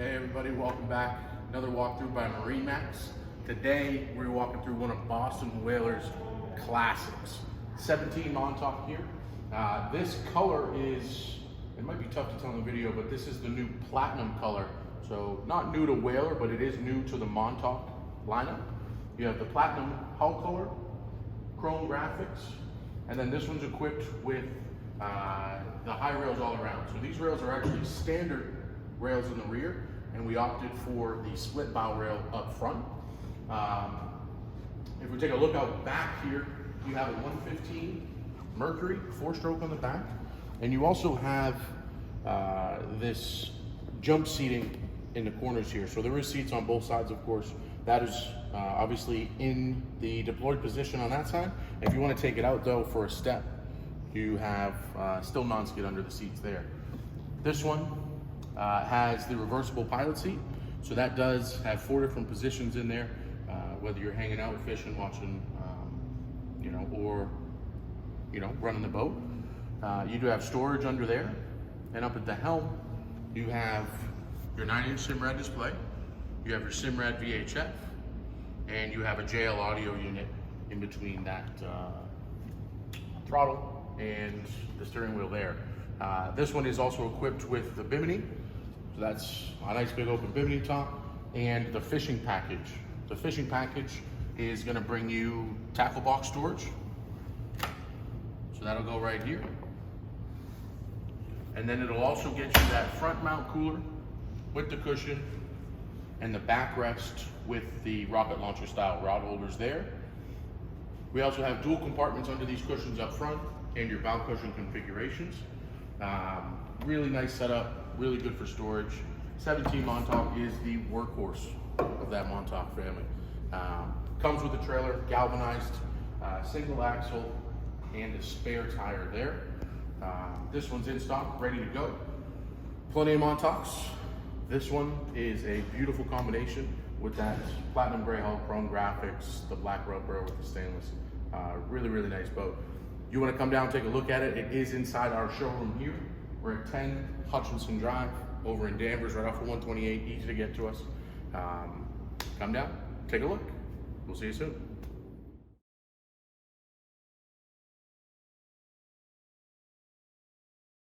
Hey everybody, welcome back. Another walkthrough by MarineMax. Today we're walking through one of Boston Whaler's classics. 17 Montauk here. This color is, it might be tough to tell in the video, but this is the new platinum color. So not new to Whaler, but it is new to the Montauk lineup. You have the platinum hull color, chrome graphics, and then this one's equipped with the high rails all around. So these rails are actually standard rails in the rear, and we opted for the split bow rail up front. If we take a look out back here, you have a 115 Mercury 4-stroke on the back, and you also have this jump seating in the corners here. So there is seats on both sides, of course. That is obviously in the deployed position on that side. If you want to take it out though for a step, you have still non-skid under the seats there. This one has the reversible pilot seat. So that does have 4 different positions in there, whether you're hanging out fishing, watching, or running the boat. You do have storage under there, and up at the helm, you have your 9-inch Simrad display. You have your Simrad VHF, and you have a JL audio unit in between that throttle and the steering wheel there. This one is also equipped with the bimini. So that's a nice big open bimini top, and the fishing package. The fishing package is gonna bring you tackle box storage. So that'll go right here. And then it'll also get you that front mount cooler with the cushion and the backrest with the rocket launcher style rod holders there. We also have dual compartments under these cushions up front and your bow cushion configurations. Really nice setup, really good for storage. 17 Montauk is the workhorse of that Montauk family. Comes with a trailer, galvanized, single axle, and a spare tire there. This one's in stock, ready to go. Plenty of Montauks. This one is a beautiful combination with that platinum gray hull, chrome graphics, the black rubber with the stainless. Really, really nice boat. You want to come down and take a look at it. It is inside our showroom here. We're at 10 Hutchinson Drive over in Danvers, right off of 128, easy to get to us. Come down, take a look. We'll see you soon.